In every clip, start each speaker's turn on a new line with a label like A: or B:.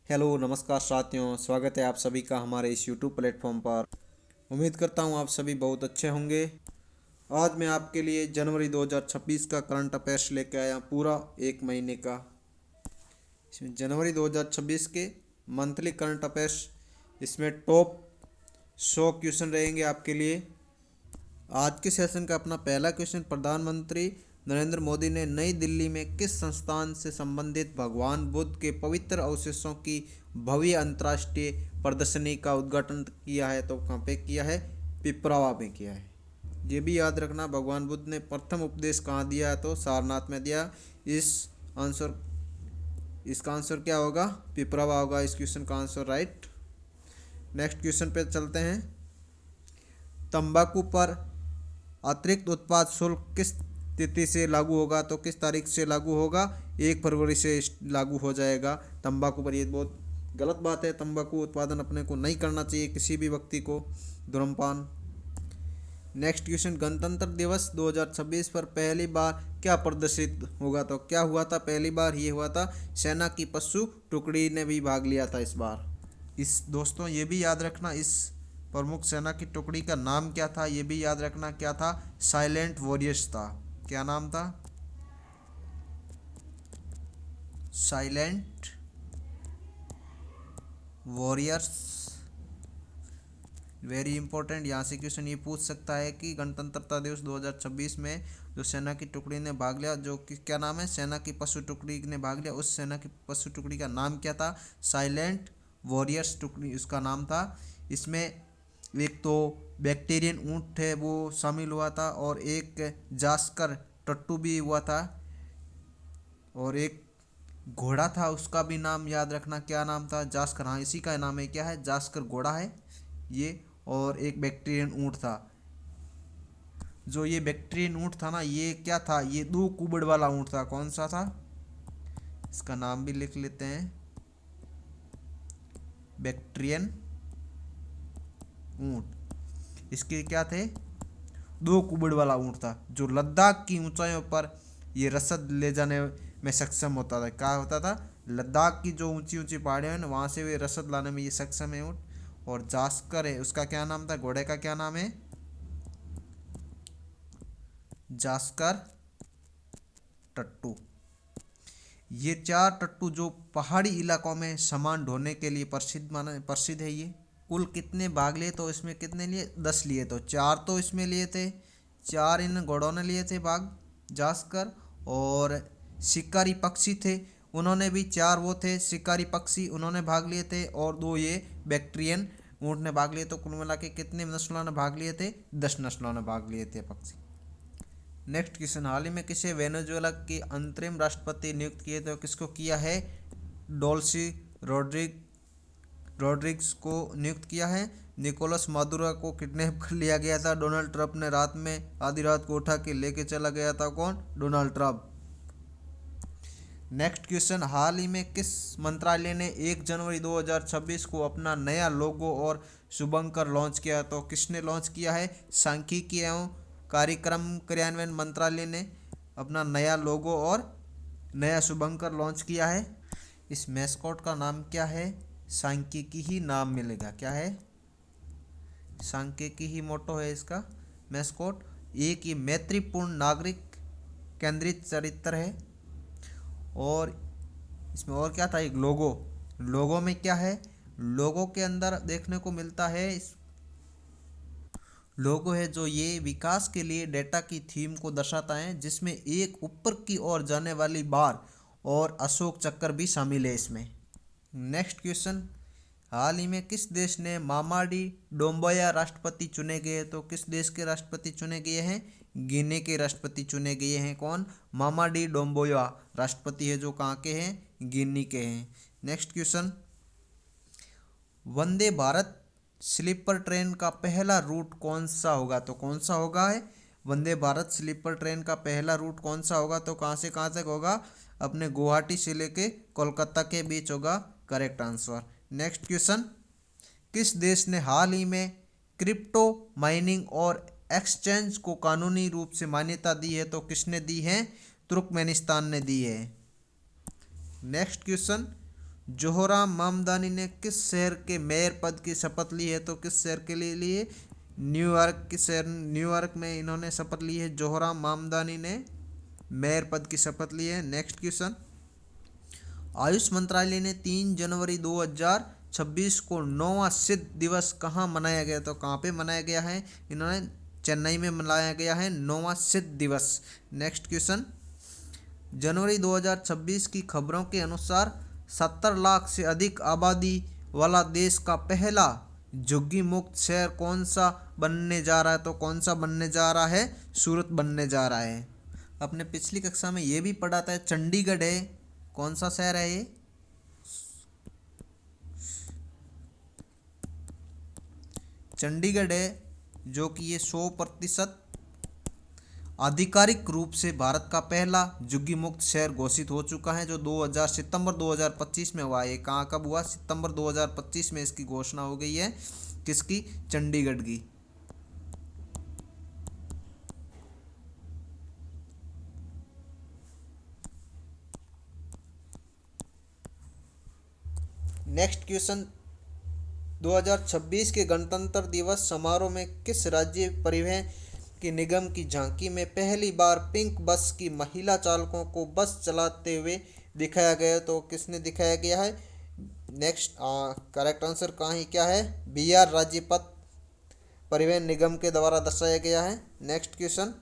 A: Hello नमस्कार साथियों, स्वागत है आप सभी का हमारे इस यूट्यूब प्लेटफॉर्म पर। उम्मीद करता हूँ आप सभी बहुत अच्छे होंगे। आज मैं आपके लिए जनवरी 2026 का करंट अफेयर्स लेके आया, पूरा एक महीने का। इसमें जनवरी 2026 के मंथली करंट अफेयर्स, इसमें टॉप 100 क्वेश्चन रहेंगे आपके लिए। आज के सेशन का अपना पहला क्वेश्चन, प्रधानमंत्री नरेंद्र मोदी ने नई दिल्ली में किस संस्थान से संबंधित भगवान बुद्ध के पवित्र अवशेषों की भव्य अंतर्राष्ट्रीय प्रदर्शनी का उद्घाटन किया है? तो कहाँ पे किया है? पिपरावा में किया है। ये भी याद रखना, भगवान बुद्ध ने प्रथम उपदेश कहाँ दिया है? तो सारनाथ में दिया। इसका आंसर क्या होगा? पिपरावा होगा इस क्वेश्चन का आंसर, राइट। नेक्स्ट क्वेश्चन पे चलते हैं। तंबाकू पर अतिरिक्त उत्पाद शुल्क किस तिथि से लागू होगा? तो किस तारीख से लागू होगा? 1 फरवरी से लागू हो जाएगा तंबाकू पर। ये बहुत गलत बात है, तंबाकू उत्पादन अपने को नहीं करना चाहिए, किसी भी व्यक्ति को, धूम्रपान। नेक्स्ट क्वेश्चन, गणतंत्र दिवस 2026 पर पहली बार क्या प्रदर्शित होगा? तो क्या हुआ था पहली बार? ये हुआ था सेना की पशु टुकड़ी ने भी भाग लिया था इस बार। इस दोस्तों ये भी याद रखना, इस प्रमुख सेना की टुकड़ी का नाम क्या था? ये भी याद रखना, क्या था? साइलेंट वॉरियर्स था। क्या नाम था? Silent warriors. वेरी इंपॉर्टेंट, यहाँ से क्वेश्चन ये पूछ सकता है कि गणतंत्रता दिवस 2026 में जो सेना की टुकड़ी ने भाग लिया, जो कि क्या नाम है? सेना की पशु टुकड़ी ने भाग लिया, उस सेना की पशु टुकड़ी का नाम क्या था? साइलेंट वॉरियर्स टुकड़ी उसका नाम था। इसमें एक तो बैक्टीरियन ऊँट है वो शामिल हुआ था, और एक जास्कर टट्टू भी हुआ था, और एक घोड़ा था, उसका भी नाम याद रखना, क्या नाम था? जास्कर। हाँ, इसी का नाम है, क्या है? जास्कर घोड़ा है ये। और एक बैक्टीरियन ऊँट था। जो ये बैक्टीरियन ऊँट था ना, ये क्या था? ये 2 कुबड़ वाला ऊँट था। कौन सा था? इसका नाम भी लिख लेते हैं, बैक्टीरियन ऊँट। इसके क्या थे? 2 कुबड़ वाला ऊँट था, जो लद्दाख की ऊंचाइयों पर ये रसद ले जाने में सक्षम होता था। क्या होता था? लद्दाख की जो ऊंची ऊंची पहाड़ियाँ हैं ना, वहाँ से वे रसद लाने में ये सक्षम है ऊँट। और जास्कर है, उसका क्या नाम था? घोड़े का क्या नाम है? जास्कर टट्टू। ये 4 टट्टू जो पहाड़ी इलाकों में सामान ढोने के लिए प्रसिद्ध है। ये कुल कितने भाग लिए? तो इसमें कितने लिए? 10 लिए। तो 4 तो इसमें लिए थे, 4 इन घोड़ों ने लिए थे भाग, जास्कर। और शिकारी पक्षी थे, उन्होंने भी 4 वो थे शिकारी पक्षी, उन्होंने भाग लिए थे। और 2 ये बैक्टीरियन ऊँट ने भाग लिए। तो कुल मिला के कितने नस्लों ने भाग लिए थे? 10 नस्लों ने भाग लिए थे पक्षी। नेक्स्ट क्वेश्चन, हाल ही में किसे वेनेजुएला के अंतरिम राष्ट्रपति नियुक्त किए? तो किसको किया है? डोल्सी रोड्रिग्स को नियुक्त किया है। निकोलस मादुरो को किडनैप कर लिया गया था डोनाल्ड ट्रंप ने, रात में आधी रात को उठा के लेके चला गया था। कौन? Donald Trump. नेक्स्ट क्वेश्चन, हाल ही में किस मंत्रालय ने 1 जनवरी 2026 को अपना नया लोगो और शुभंकर लॉन्च किया? तो किसने लॉन्च किया है? सांख्यिकी एवं कार्यक्रम क्रियान्वयन मंत्रालय ने अपना नया लोगो और नया शुभंकर लॉन्च किया है। इस मैस्कॉट का नाम क्या है? सांख्यिकी ही नाम मिलेगा। क्या है? सांख्यिकी ही मोटो है इसका मैस्कॉट। एक ये मैत्रीपूर्ण नागरिक केंद्रित चरित्र है। और इसमें और क्या था? एक लोगो। लोगो में क्या है? लोगो के अंदर देखने को मिलता है, इस लोगो है जो ये विकास के लिए डेटा की थीम को दर्शाता है, जिसमें एक ऊपर की ओर जाने वाली बार और अशोक चक्र भी शामिल है इसमें। नेक्स्ट क्वेश्चन, हाल ही में किस देश ने मामाडी डोम्बोया राष्ट्रपति चुने गए? तो किस देश के राष्ट्रपति चुने गए हैं? गिनी के राष्ट्रपति चुने गए हैं। कौन? मामाडी डोम्बोया राष्ट्रपति है जो कहाँ के हैं? गिनी के हैं। Next question, Vande Bharat sleeper train का पहला रूट कौन सा होगा? तो कौन सा होगा है? वंदे भारत स्लीपर ट्रेन का पहला रूट कौन सा होगा? तो कहाँ से कहाँ तक होगा? अपने गुवाहाटी से लेके कोलकाता के बीच होगा, करेक्ट आंसर। नेक्स्ट क्वेश्चन, किस देश ने हाल ही में क्रिप्टो माइनिंग और एक्सचेंज को कानूनी रूप से मान्यता दी है? तो किसने दी है? तुर्कमेनिस्तान ने दी है। नेक्स्ट क्वेश्चन, जोहराम मामदानी ने किस शहर के मेयर पद की शपथ ली है? तो किस शहर के लिए ली है? न्यूयॉर्क के शहर न्यूयॉर्क में इन्होंने शपथ ली है। जोहराम मामदानी ने मेयर पद की शपथ ली है। नेक्स्ट क्वेश्चन, आयुष मंत्रालय ने 3 जनवरी 2026 को 9वां सिद्ध दिवस कहाँ मनाया गया? तो कहाँ पे मनाया गया है? इन्होंने चेन्नई में मनाया गया है 9वां सिद्ध दिवस। नेक्स्ट क्वेश्चन, जनवरी 2026 की खबरों के अनुसार 70 लाख से अधिक आबादी वाला देश का पहला झुग्गी मुक्त शहर कौन सा बनने जा रहा है? तो कौन सा बनने जा रहा है? सूरत बनने जा रहा है। अपने पिछली कक्षा में ये भी पढ़ा था, चंडीगढ़ है, कौन सा शहर है ये? चंडीगढ़ है, जो कि ये 100% आधिकारिक रूप से भारत का पहला झुग्गी मुक्त शहर घोषित हो चुका है, जो सितंबर 2025 में हुआ है। कहाँ कब हुआ? सितंबर 2025 में इसकी घोषणा हो गई है। किसकी? चंडीगढ़ की। नेक्स्ट क्वेश्चन, 2026 के गणतंत्र दिवस समारोह में किस राज्य परिवहन की निगम की झांकी में पहली बार पिंक बस की महिला चालकों को बस चलाते हुए दिखाया गया? तो किसने दिखाया गया है? नेक्स्ट करेक्ट आंसर कहाँ ही क्या है? बिहार राज्य पथ परिवहन निगम के द्वारा दर्शाया गया है। नेक्स्ट क्वेश्चन,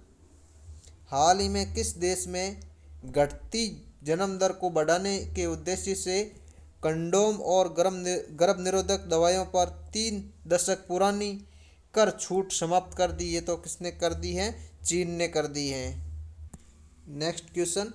A: हाल ही में किस देश में घटती जन्म दर को बढ़ाने के उद्देश्य से कंडोम और गर्भ निरोधक दवाइयों पर 3 दशक पुरानी कर छूट समाप्त कर दी है? तो किसने कर दी है? चीन ने कर दी है। नेक्स्ट क्वेश्चन,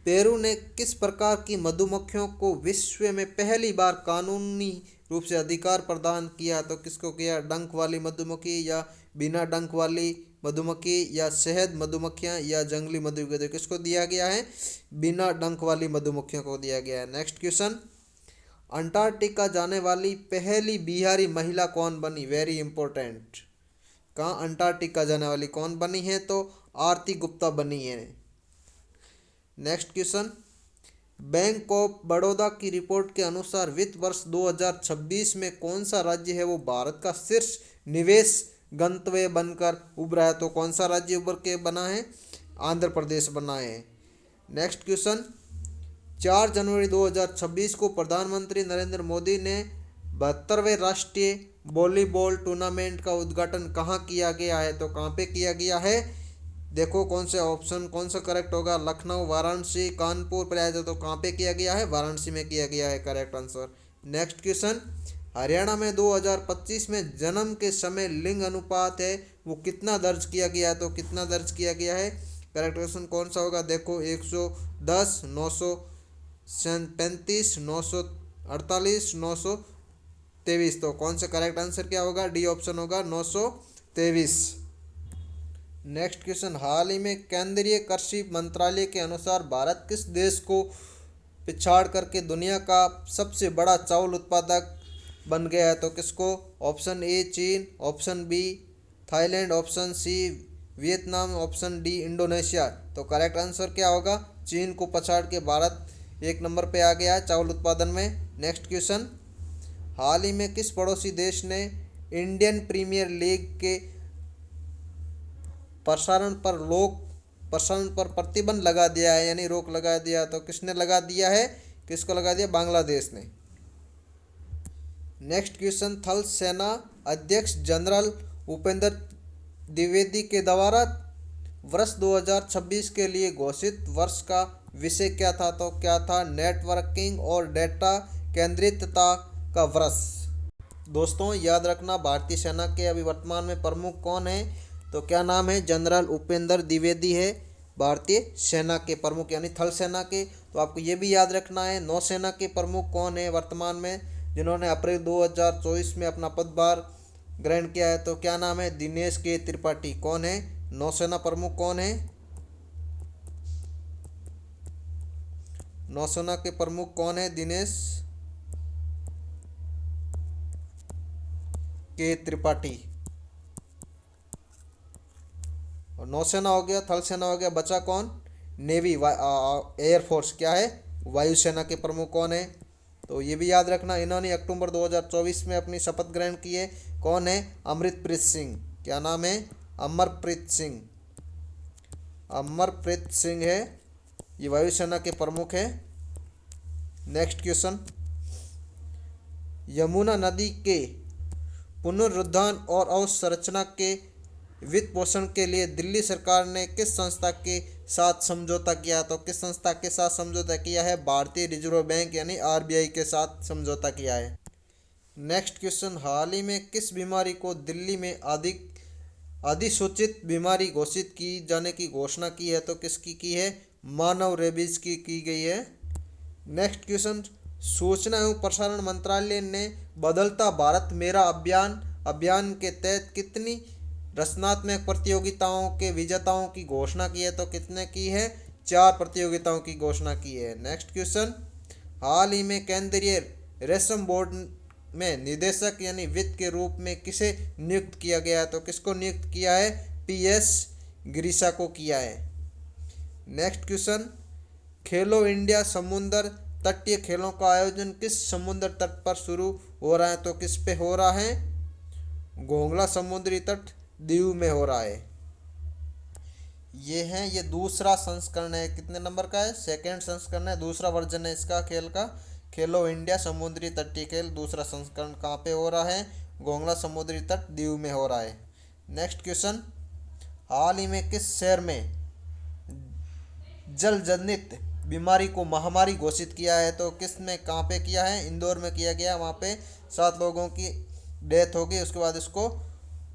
A: पेरू ने किस प्रकार की मधुमक्खियों को विश्व में पहली बार कानूनी रूप से अधिकार प्रदान किया? तो किसको किया? डंक वाली मधुमक्खी या बिना डंक वाली मधुमक्खी या शहद मधुमक्खियाँ या जंगली मधुमक्खी? किसको दिया गया है? बिना डंक वाली मधुमक्खियों को दिया गया है। नेक्स्ट क्वेश्चन, अंटार्कटिका जाने वाली पहली बिहारी महिला कौन बनी? Very important. कहाँ अंटार्कटिका जाने वाली कौन बनी है? तो आरती गुप्ता बनी है। Next question, bank of Baroda की रिपोर्ट के अनुसार वित्त वर्ष 2026 में कौन सा राज्य है वो भारत का शीर्ष निवेश गंतव्य बनकर उभरा है? तो कौन सा राज्य उभर के बना है? आंध्र प्रदेश बना है। नेक्स्ट क्वेश्चन, 4 जनवरी 2026 को प्रधानमंत्री नरेंद्र मोदी ने 72वें राष्ट्रीय वॉलीबॉल टूर्नामेंट का उद्घाटन कहाँ किया गया है? तो कहाँ पे किया गया है? देखो कौन से ऑप्शन कौन सा करेक्ट होगा? लखनऊ, वाराणसी, कानपुर, प्रयागराज। तो कहाँ पे किया गया है? वाराणसी में किया गया है correct answer. Next question, Haryana में 2025 में जन्म के समय लिंग अनुपात है वो कितना दर्ज किया गया? तो कितना दर्ज किया गया है? करेक्ट क्वेश्चन कौन सा होगा? देखो 110, 935, 948, 923। तो कौन सा करेक्ट आंसर क्या होगा? डी ऑप्शन होगा 923। नेक्स्ट क्वेश्चन, हाल ही में केंद्रीय कृषि मंत्रालय के अनुसार भारत किस देश को पिछाड़ करके दुनिया का सबसे बड़ा चावल उत्पादक बन गया है? तो किसको? ऑप्शन ए चीन, option B Thailand, option C Vietnam, option D Indonesia. तो करेक्ट आंसर क्या होगा? चीन को पछाड़ के भारत 1 नंबर पे आ गया है चावल उत्पादन में। नेक्स्ट क्वेश्चन, हाल ही में किस पड़ोसी देश ने इंडियन प्रीमियर लीग के प्रसारण पर प्रतिबंध लगा दिया है, यानी रोक लगा दिया? तो किसने लगा दिया है? किसको लगा दिया? बांग्लादेश ने। नेक्स्ट क्वेश्चन, थल सेना अध्यक्ष जनरल उपेंद्र द्विवेदी के द्वारा वर्ष 2026 के लिए घोषित वर्ष का विषय क्या था? तो क्या था? नेटवर्किंग और डेटा केंद्रितता का वर्ष। दोस्तों याद रखना, भारतीय सेना के अभी वर्तमान में प्रमुख कौन है? तो क्या नाम है? जनरल उपेंद्र द्विवेदी है भारतीय सेना के प्रमुख, यानी थल सेना के। तो आपको ये भी याद रखना है नौसेना के प्रमुख कौन है वर्तमान में, जिन्होंने अप्रैल 2024 में अपना पदभार ग्रहण किया है? तो क्या नाम है? दिनेश के त्रिपाठी। कौन है? नौसेना प्रमुख कौन है? नौसेना के प्रमुख कौन है? दिनेश के त्रिपाठी। और नौसेना हो गया, थल सेना हो गया, बचा कौन? Navy air force. क्या है? वायुसेना के प्रमुख कौन है? तो ये भी याद रखना। इन्होंने अक्टूबर 2024 में अपनी शपथ ग्रहण की है। कौन है? अमृतप्रीत सिंह। क्या नाम है? अमरप्रीत सिंह। अमरप्रीत सिंह है, ये वायुसेना के प्रमुख है। नेक्स्ट क्वेश्चन, यमुना नदी के पुनरुद्धार और अवसंरचना के वित्त पोषण के लिए दिल्ली सरकार ने किस संस्था के साथ समझौता किया? तो किस संस्था के साथ समझौता किया है? भारतीय रिजर्व बैंक यानी आरबीआई के साथ समझौता किया है। नेक्स्ट क्वेश्चन, हाल ही में किस बीमारी को दिल्ली में अधिसूचित बीमारी घोषित की जाने की घोषणा की है? तो किसकी की है? मानव रेबीज की गई है। नेक्स्ट क्वेश्चन, सूचना एवं प्रसारण मंत्रालय ने बदलता भारत मेरा अभियान के तहत कितनी रचनात्मक प्रतियोगिताओं के विजेताओं की घोषणा की है? तो कितने की है? 4 प्रतियोगिताओं की घोषणा की है। नेक्स्ट क्वेश्चन, हाल ही में केंद्रीय रेशम बोर्ड में निदेशक यानी वित्त के रूप में किसे नियुक्त किया गया? तो किसको नियुक्त किया है? पीएस गिरीशा को किया है। नेक्स्ट क्वेश्चन, खेलो इंडिया समुद्र तटीय खेलों का आयोजन किस समुद्र तट पर शुरू हो रहा है? तो किस पे हो रहा है? घोंगला समुद्री तट दीव में हो रहा है। ये है, ये दूसरा संस्करण है। कितने नंबर का है? सेकेंड संस्करण है, दूसरा वर्जन है इसका खेल का। खेलो इंडिया समुद्री तटीय खेल दूसरा संस्करण कहाँ पे हो रहा है? घोंगला समुद्री तट दीव में हो रहा है। नेक्स्ट क्वेश्चन, हाल ही में किस शहर में जल जनित बीमारी को महामारी घोषित किया है? तो किस में, कहाँ पे किया है? इंदौर में किया गया। वहाँ पे 7 लोगों की डेथ हो गई, उसके बाद इसको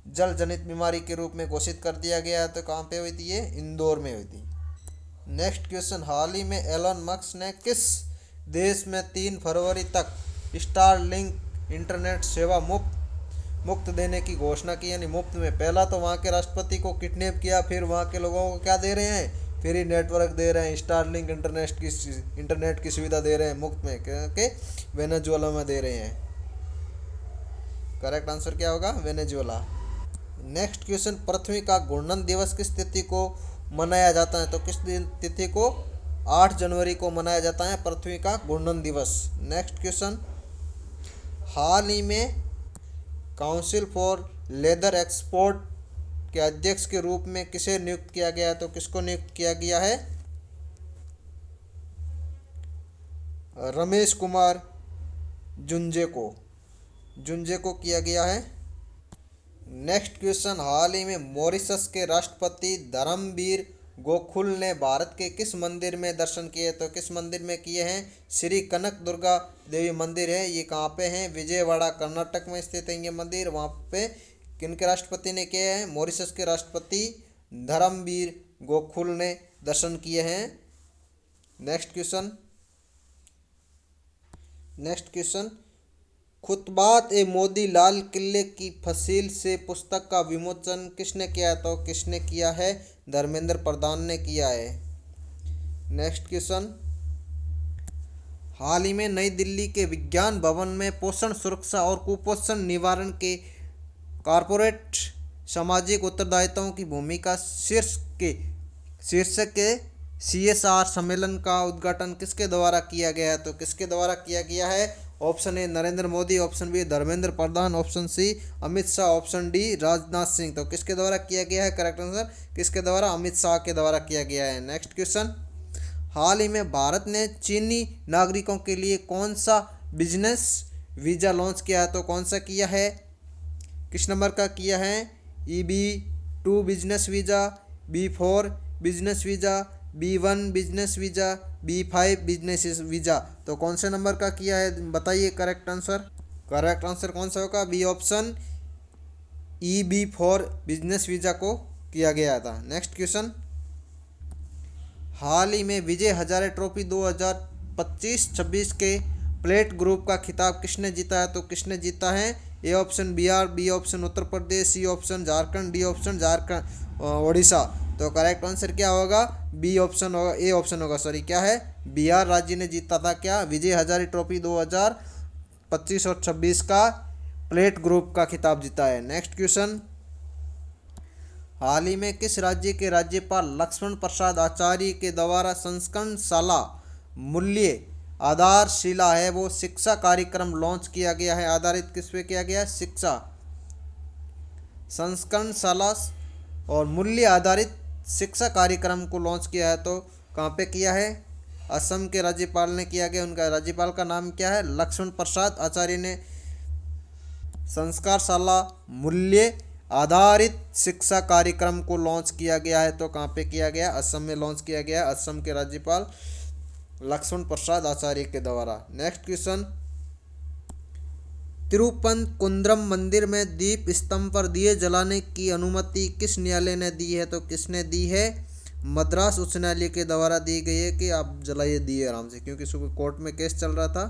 A: जल जनित बीमारी के रूप में घोषित कर दिया गया। तो कहाँ पे हुई थी? ये इंदौर में हुई थी। नेक्स्ट क्वेश्चन, हाल ही में एलन मस्क ने किस देश में 3 फरवरी तक स्टारलिंक इंटरनेट सेवा मुफ्त देने की घोषणा की, यानी मुफ्त में। पहला तो वहाँ के राष्ट्रपति को किडनैप किया, फिर वहाँ के लोगों को क्या दे रहे हैं? फ्री नेटवर्क दे रहे हैं, स्टारलिंक इंटरनेट की सुविधा दे रहे हैं मुफ्त में, क्योंकि वेनेजुएला में दे रहे हैं। करेक्ट आंसर क्या होगा? वेनेजुएला। नेक्स्ट क्वेश्चन, पृथ्वी का घूर्णन दिवस किस तिथि को मनाया जाता है? तो किस तिथि को? 8 जनवरी को मनाया जाता है पृथ्वी का घूर्णन दिवस। नेक्स्ट क्वेश्चन, हाल ही में काउंसिल फॉर लेदर एक्सपोर्ट के अध्यक्ष के रूप में किसे नियुक्त किया गया है? तो किसको नियुक्त किया गया है? रमेश कुमार जुंजे को किया गया है। नेक्स्ट क्वेश्चन, हाल ही में मॉरिशस के राष्ट्रपति धर्मवीर गोकुल ने भारत के किस मंदिर में दर्शन किए? तो किस मंदिर में किए हैं? श्री कनक दुर्गा देवी मंदिर है। ये कहाँ पे है? विजयवाड़ा कर्नाटक में स्थित है ये मंदिर। वहाँ पे किनके राष्ट्रपति ने किए हैं? मॉरिशस के राष्ट्रपति धर्मवीर गोकुल ने दर्शन किए हैं। नेक्स्ट क्वेश्चन, खुतबात ए मोदी लाल किले की फसील से पुस्तक का विमोचन किसने किया है? तो किसने किया है? धर्मेंद्र प्रधान ने किया है। नेक्स्ट क्वेश्चन, हाल ही में नई दिल्ली के विज्ञान भवन में पोषण सुरक्षा और कुपोषण निवारण के कॉर्पोरेट सामाजिक उत्तरदायित्वों की भूमिका शीर्षक के CSR सम्मेलन का उद्घाटन किसके द्वारा किया गया है? तो किसके द्वारा किया गया है? Option A Narendra Modi, option B Dharmendra Pradhan, option C Amit Shah, option D Rajnath Singh. तो किसके द्वारा किया गया है? करेक्ट आंसर किसके द्वारा? अमित शाह के द्वारा किया गया है। नेक्स्ट क्वेश्चन, हाल ही में भारत ने चीनी नागरिकों के लिए कौन सा बिजनेस वीज़ा लॉन्च किया है? तो कौन सा किया है? किस नंबर का किया है? EB2 business visa, B4 business visa, B1 business visa, B5 business visa. तो कौन से नंबर का किया है? बताइए करेक्ट आंसर। करेक्ट आंसर कौन सा होगा? B option, EB4 business visa को किया गया था। नेक्स्ट क्वेश्चन, हाल ही में विजय हजारे ट्रॉफी 2025-26 के प्लेट ग्रुप का खिताब किसने जीता है? तो किसने जीता है? A option Bihar, B option Uttar Pradesh, C option Jharkhand, D option Orissa. तो करेक्ट आंसर क्या होगा? बी ऑप्शन होगा, ए ऑप्शन होगा, सॉरी क्या है? बिहार राज्य ने जीता था क्या? विजय हजारे ट्रॉफी 2025 और 26 का प्लेट ग्रुप का खिताब जीता है। नेक्स्ट क्वेश्चन, हाल ही में किस राज्य के राज्यपाल लक्ष्मण प्रसाद आचार्य के द्वारा संस्करणशाला मूल्य आधारशिला है वो शिक्षा कार्यक्रम लॉन्च किया गया है। आधारित किस पे किया गया है? शिक्षा संस्करणशाला और मूल्य आधारित शिक्षा कार्यक्रम को लॉन्च किया है। तो कहाँ पे किया है? असम के राज्यपाल ने किया गया। उनका राज्यपाल का नाम क्या है? लक्ष्मण प्रसाद आचार्य ने संस्कारशाला मूल्य आधारित शिक्षा कार्यक्रम को लॉन्च किया गया है। तो कहाँ पे किया गया? असम में लॉन्च किया गया है, असम के राज्यपाल लक्ष्मण प्रसाद आचार्य के द्वारा। नेक्स्ट क्वेश्चन, तिरुपनकुंद्रम मंदिर में दीप स्तंभ पर दिए जलाने की अनुमति किस न्यायालय ने दी है? तो किसने दी है? मद्रास उच्च न्यायालय के द्वारा दी गई है कि आप जलाइए दिए आराम से, क्योंकि सुप्रीम कोर्ट में केस चल रहा था।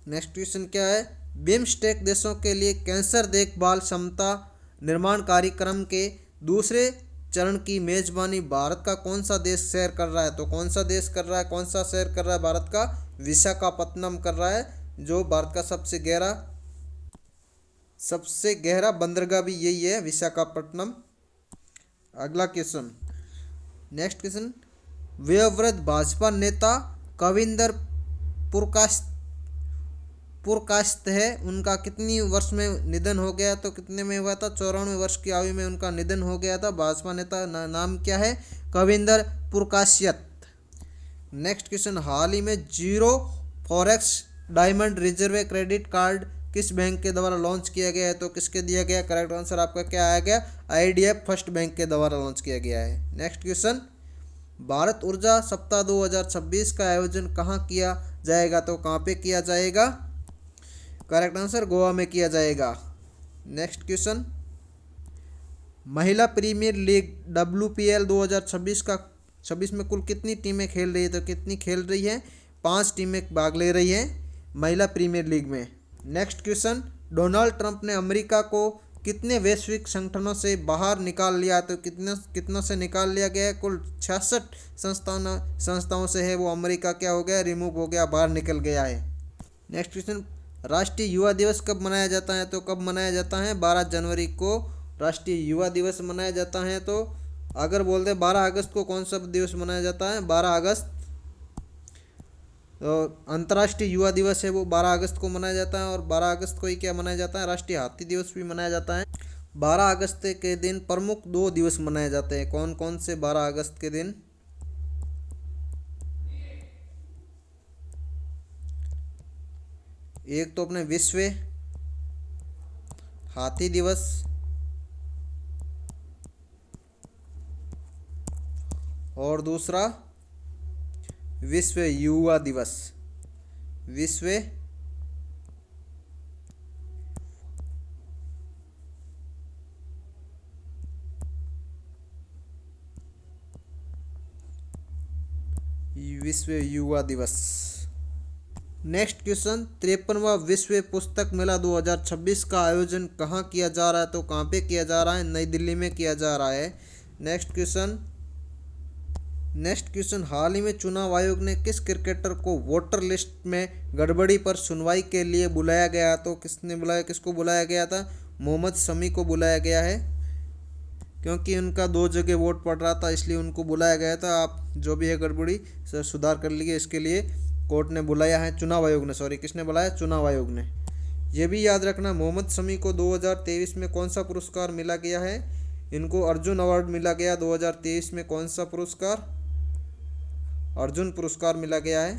A: नेक्स्ट क्वेश्चन क्या है? बिम्स्टेक देशों के लिए कैंसर देखभाल क्षमता निर्माण कार्यक्रम के दूसरे चरण की मेजबानी भारत का कौन सा देश शहर कर रहा है? तो कौन सा देश कर रहा है, कौन सा शहर कर रहा है? भारत का विशाखापत्तनम कर रहा है, जो भारत का सबसे गहरा बंदरगाह भी यही है, विशाखापट्टनम। अगला क्वेश्चन, नेक्स्ट क्वेश्चन, वयोवृद्ध भाजपा नेता कविंदर पुरकायस्थ है, उनका कितनी वर्ष में निधन हो गया? तो कितने में हुआ था? 94 वर्ष की आयु में उनका निधन हो गया था। भाजपा नेता नाम क्या है? कविंदर पुरकायस्थ। नेक्स्ट क्वेश्चन, हाल ही में zero forex diamond reserve credit card किस बैंक के द्वारा लॉन्च किया गया है? तो किसके दिया गया? करेक्ट आंसर आपका क्या आया गया? IDF फर्स्ट बैंक के द्वारा लॉन्च किया गया है। नेक्स्ट क्वेश्चन, भारत ऊर्जा सप्ताह 2026 का आयोजन कहाँ किया जाएगा? तो कहाँ पे किया जाएगा? करेक्ट आंसर गोवा में किया जाएगा। नेक्स्ट क्वेश्चन, महिला प्रीमियर लीग WPL 2026 में कुल कितनी टीमें खेल रही है? तो कितनी खेल रही है? 5 टीमें भाग ले रही हैं महिला प्रीमियर लीग में। नेक्स्ट क्वेश्चन, डोनाल्ड ट्रंप ने अमेरिका को कितने वैश्विक संगठनों से बाहर निकाल लिया? तो कितनों से निकाल लिया गया है? कुल 66 संस्थाओं से है वो अमेरिका क्या हो गया? रिमूव हो गया, बाहर निकल गया है। नेक्स्ट क्वेश्चन, राष्ट्रीय युवा दिवस कब मनाया जाता है? तो कब मनाया जाता है? 12 जनवरी को राष्ट्रीय युवा दिवस मनाया जाता है। तो अगर बोल दे 12 अगस्त को कौन सा दिवस मनाया जाता है? 12 अगस्त। तो अंतर्राष्ट्रीय युवा दिवस है वो 12 अगस्त को मनाया जाता है। और 12 अगस्त को ही क्या मनाया जाता है? राष्ट्रीय हाथी दिवस भी मनाया जाता है। 12 अगस्त के दिन प्रमुख 2 दिवस मनाए जाते हैं। कौन कौन से? 12 अगस्त के दिन एक तो अपने विश्व हाथी दिवस, और दूसरा विश्व युवा दिवस। विश्व युवा दिवस। नेक्स्ट क्वेश्चन, 53वां विश्व पुस्तक मेला 2026 का आयोजन कहाँ किया जा रहा है? तो कहाँ पे किया जा रहा है? नई दिल्ली में किया जा रहा है। नेक्स्ट क्वेश्चन, हाल ही में चुनाव आयोग ने किस क्रिकेटर को वोटर लिस्ट में गड़बड़ी पर सुनवाई के लिए बुलाया गया? तो किसने बुलाया? किसको बुलाया गया था? मोहम्मद शमी को बुलाया गया है, क्योंकि उनका 2 जगह वोट पड़ रहा था, इसलिए उनको बुलाया गया था। आप जो भी है गड़बड़ी सुधार कर लीजिए, इसके लिए कोर्ट ने बुलाया है, चुनाव आयोग ने, सॉरी किसने बुलाया? चुनाव आयोग ने। ये भी याद रखना, मोहम्मद शमी को 2023 में कौन सा पुरस्कार मिला गया है? इनको अर्जुन अवार्ड मिला गया 2023 में। कौन सा पुरस्कार? अर्जुन पुरस्कार मिला गया है।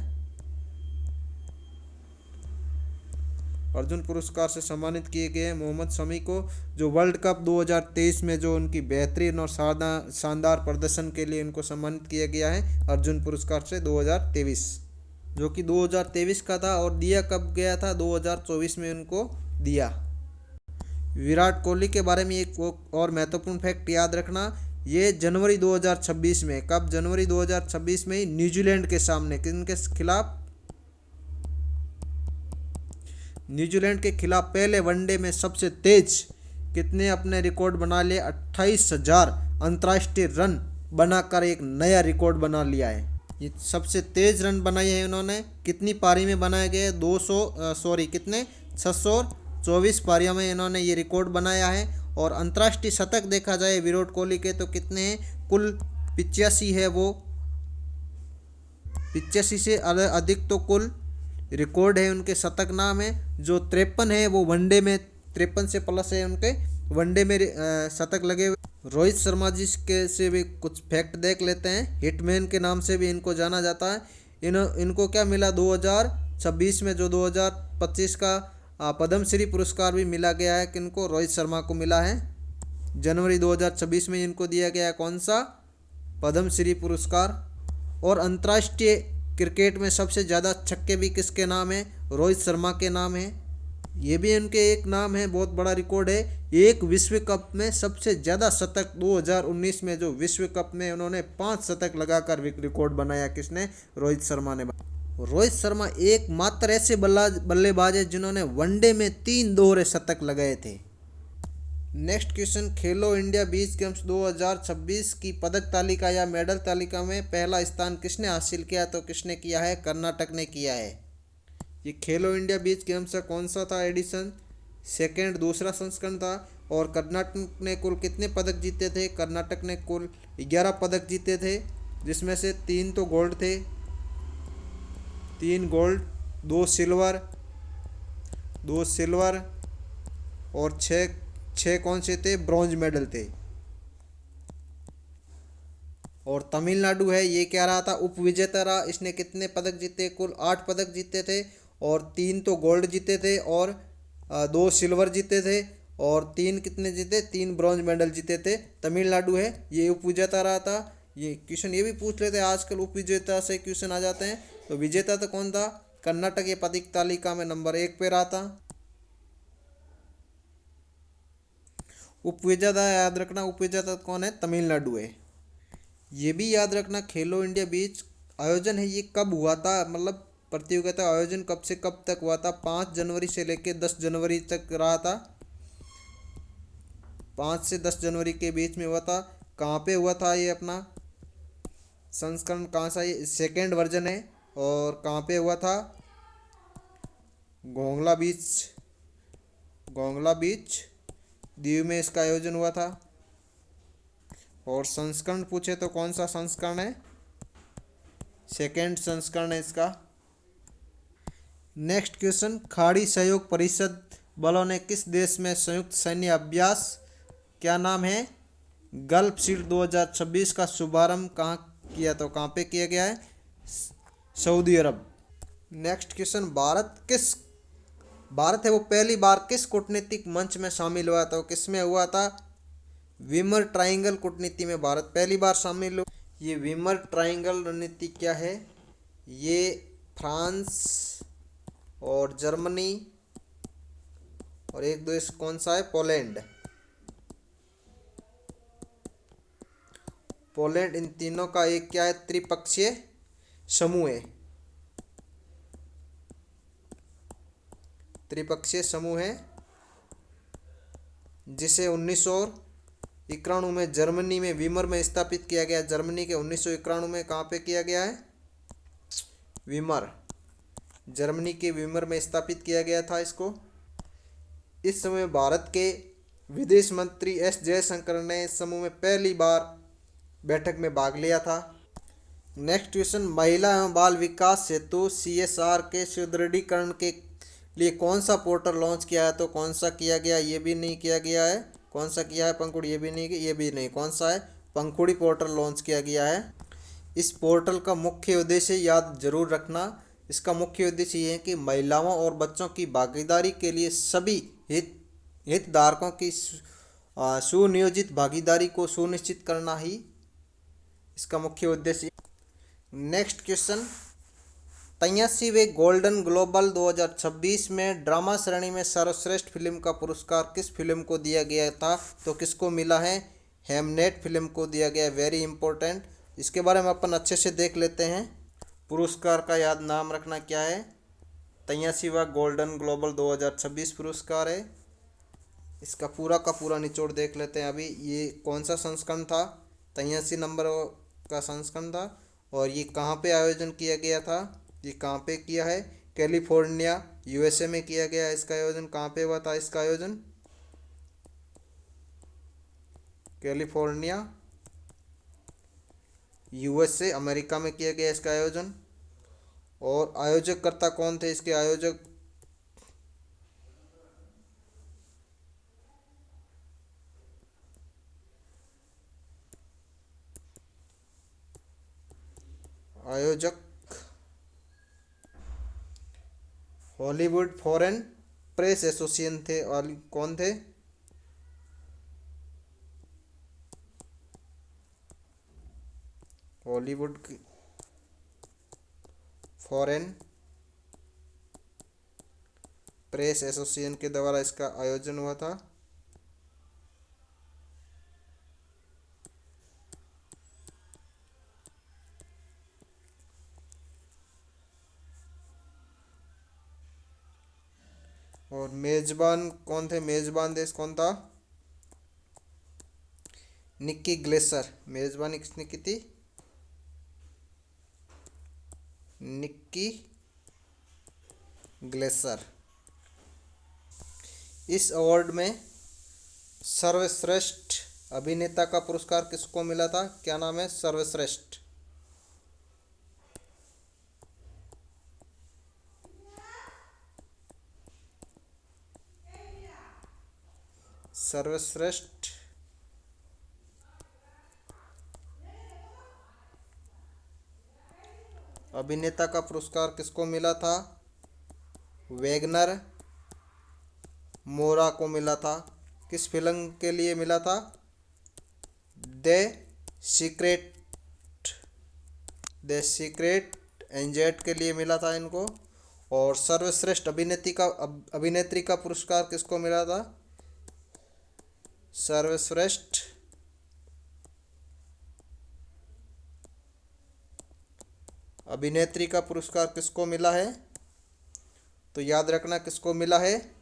A: अर्जुन पुरस्कार से सम्मानित किए गए मोहम्मद शमी को, जो वर्ल्ड कप 2023 में जो उनकी बेहतरीन और शानदार प्रदर्शन के लिए इनको सम्मानित किया गया है अर्जुन पुरस्कार से 2023, जो कि 2023 का था। और दिया कब गया था? 2024 में उनको दिया। विराट कोहली के बारे में एक और महत्वपूर्ण फैक्ट याद रखना, ये जनवरी 2026 में, कब? जनवरी 2026 में ही न्यूजीलैंड के सामने, किनके खिलाफ? न्यूजीलैंड के खिलाफ पहले वनडे में सबसे तेज कितने अपने रिकॉर्ड बना लिए? 28,000 अंतर्राष्ट्रीय रन बनाकर एक नया रिकॉर्ड बना लिया है। ये सबसे तेज रन बनाए हैं इन्होंने। कितनी पारी में बनाए गए? 624 पारियों में इन्होंने ये रिकॉर्ड बनाया है। और अंतर्राष्ट्रीय शतक देखा जाए विराट कोहली के तो कितने हैं? कुल 85 है वो। 85 से अधिक तो कुल रिकॉर्ड है उनके शतक नाम है। जो 53 है वो वनडे में, 53 से प्लस है उनके वनडे में शतक लगे हुए। रोहित शर्मा जी के से भी कुछ फैक्ट देख लेते हैं। हिटमैन के नाम से भी इनको जाना जाता है। इनको क्या मिला 2026 में, जो 2025 का पद्मश्री पुरस्कार भी मिला गया है, किनको, रोहित शर्मा को मिला है। जनवरी 2026 में इनको दिया गया कौन सा, पद्मश्री पुरस्कार। और अंतर्राष्ट्रीय क्रिकेट में सबसे ज़्यादा छक्के भी किसके नाम है, रोहित शर्मा के नाम है। ये भी इनके एक नाम है, बहुत बड़ा रिकॉर्ड है। एक विश्व कप में सबसे ज़्यादा शतक 2019 में जो विश्व कप में उन्होंने 5 शतक लगाकर रिकॉर्ड बनाया, किसने, रोहित शर्मा ने। रोहित शर्मा एकमात्र ऐसे बल्लेबाज है जिन्होंने वनडे में 3 दोहरे शतक लगाए थे। नेक्स्ट क्वेश्चन, खेलो इंडिया बीच गेम्स 2026 की पदक तालिका या मेडल तालिका में पहला स्थान किसने हासिल किया, तो किसने किया है, कर्नाटक ने किया है। ये खेलो इंडिया बीच गेम्स का कौन सा था एडिशन, सेकेंड, दूसरा संस्करण था। और कर्नाटक ने कुल कितने पदक जीते थे, कर्नाटक ने कुल 11 पदक जीते थे, जिसमें से 3 तो गोल्ड थे, 3 गोल्ड, 2 सिल्वर और 6 कौन से थे, ब्रॉन्ज मेडल थे। और तमिलनाडु है, ये क्या रहा था, उप विजेता रहा। इसने कितने पदक जीते, कुल 8 पदक जीते थे, और 3 तो गोल्ड जीते थे, और 2 सिल्वर जीते थे, और 3 कितने जीते, 3 ब्रॉन्ज मेडल जीते थे। तमिलनाडु है, ये उप विजेता रहा था। ये क्वेश्चन ये भी पूछ लेते हैं आजकल, उप विजेता से क्वेश्चन आ जाते हैं। तो विजेता तो कौन था, कर्नाटक, ये पदक तालिका में नंबर 1 पे रहा था। उप विजेता याद रखना, उप विजेता कौन है, तमिलनाडु है। ये भी याद रखना, खेलो इंडिया बीच आयोजन है, ये कब हुआ था, मतलब प्रतियोगिता आयोजन कब से कब तक हुआ था, 5 जनवरी से लेकर 10 जनवरी तक रहा था। 5 से 10 जनवरी के बीच में हुआ था। कहाँ पे हुआ था, ये अपना संस्करण कहाँ सा, ये सेकेंड वर्जन है। और कहाँ पे हुआ था, गोंगला बीच दीव में इसका आयोजन हुआ था। और संस्करण पूछे तो कौन सा संस्करण है, सेकेंड संस्करण है इसका। नेक्स्ट क्वेश्चन, खाड़ी सहयोग परिषद बलों ने किस देश में संयुक्त सैन्य अभ्यास, क्या नाम है, गल्फ शील्ड 2026 का शुभारंभ कहाँ किया, तो कहाँ पे किया गया है, सऊदी अरब। नेक्स्ट क्वेश्चन, भारत है वो पहली बार किस कूटनीतिक मंच में शामिल हुआ, तो किस में हुआ था, वीमर ट्राइंगल कूटनीति में भारत पहली बार शामिल हुआ। ये वीमर ट्राइंगल रणनीति क्या है, ये फ्रांस और जर्मनी और एक देश कौन सा है, पोलैंड, इन तीनों का एक क्या है, त्रिपक्षीय समूह है, जिसे 1991 में जर्मनी में वीमर में स्थापित किया गया। जर्मनी के 1991 में कहाँ पे किया गया है, वीमर, जर्मनी के वीमर में स्थापित किया गया था इसको। इस समय भारत के विदेश मंत्री एस जयशंकर ने इस समूह में पहली बार बैठक में भाग लिया था। नेक्स्ट क्वेश्चन, महिला एवं बाल विकास हेतु CSR के सुदृढ़ीकरण के लिए कौन सा पोर्टल लॉन्च किया है, तो कौन सा किया गया, ये भी नहीं किया गया है। कौन सा किया है, पंखुड़ी, ये भी नहीं, कौन सा है, पंखुड़ी पोर्टल लॉन्च किया गया है। इस पोर्टल का मुख्य उद्देश्य याद जरूर रखना, इसका मुख्य उद्देश्य ये है कि महिलाओं और बच्चों की भागीदारी के लिए सभी हितधारकों की सुनियोजित भागीदारी को सुनिश्चित करना ही इसका मुख्य उद्देश्य। नेक्स्ट क्वेश्चन, 83वें गोल्डन ग्लोबल 2026 में ड्रामा श्रेणी में सर्वश्रेष्ठ फिल्म का पुरस्कार किस फिल्म को दिया गया था, तो किसको मिला है, हेमनेट फिल्म को दिया गया। वेरी इंपॉर्टेंट, इसके बारे में अपन अच्छे से देख लेते हैं। पुरस्कार का याद नाम रखना क्या है, 83वां गोल्डन ग्लोबल 2026 पुरस्कार है। इसका पूरा का पूरा निचोड़ देख लेते हैं अभी। ये कौन सा संस्करण था, 83 नंबर का संस्करण था। और ये कहाँ पे आयोजन किया गया था, ये कहाँ पे किया है, कैलिफोर्निया USA में किया गया है। इसका आयोजन कहाँ पे हुआ था, इसका आयोजन कैलिफोर्निया USA अमेरिका में किया गया इसका आयोजन। और आयोजककर्ता कौन थे इसके आयोजक? आयोजक हॉलीवुड फॉरेन प्रेस एसोसिएशन थे। और कौन थे? हॉलीवुड फॉरेन प्रेस एसोसिएशन के द्वारा इसका आयोजन हुआ था। और मेजबान कौन थे? मेजबान देश कौन था? निक्की ग्लेसर। मेजबानी किसने की थी? निक्की ग्लेसर। इस अवार्ड में सर्वश्रेष्ठ अभिनेता का पुरस्कार किसको मिला था? क्या नाम है? सर्वश्रेष्ठ सर्वश्रेष्ठ अभिनेता का पुरस्कार किसको मिला था? वैगनर मोरा को मिला था। किस फिल्म के लिए मिला था? द सीक्रेट एंजेट के लिए मिला था इनको। और सर्वश्रेष्ठ अभिनेत्री का पुरस्कार किसको मिला था? सर्वश्रेष्ठ अभिनेत्री का पुरस्कार किसको मिला है? तो याद रखना किसको मिला है?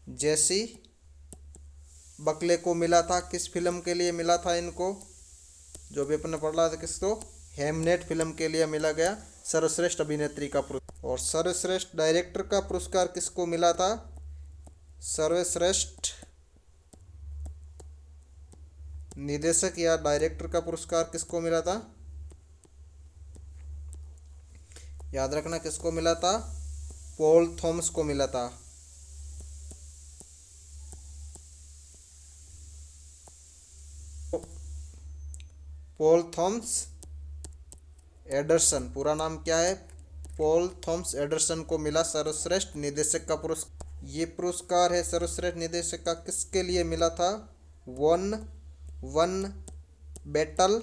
A: जेसी बकले को मिला था। किस फिल्म के लिए मिला था इनको? जो भी अपने पढ़ रहा था, किसको? हेमनेट फिल्म के लिए मिला गया सर्वश्रेष्ठ अभिनेत्री का पुरस्कार। और सर्वश्रेष्ठ डायरेक्टर का पुरस्कार किसको मिला था? सर्वश्रेष्ठ निर्देशक या डायरेक्टर का पुरस्कार किसको मिला था? याद रखना किसको मिला था? पॉल थॉमस को मिला था। पॉल थॉमस एडरसन, पूरा नाम क्या है? पॉल थॉमस एडरसन को मिला सर्वश्रेष्ठ निर्देशक का पुरस्कार। ये पुरस्कार है सर्वश्रेष्ठ निर्देशक का किसके लिए मिला था? वन बैटल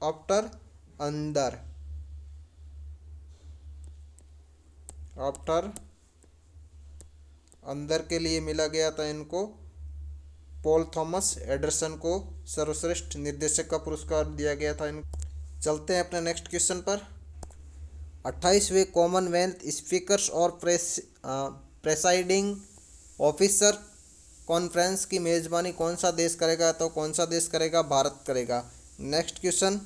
A: आफ्टर अंदर के लिए मिला गया था इनको। पॉल थॉमस एडरसन को सर्वश्रेष्ठ निर्देशक का पुरस्कार दिया गया था इनको। चलते हैं अपने नेक्स्ट क्वेश्चन पर। 28वें कॉमनवेल्थ स्पीकर्स और प्रेसाइडिंग ऑफिसर कॉन्फ्रेंस की मेजबानी कौन सा देश करेगा? तो कौन सा देश करेगा? भारत करेगा। Next question.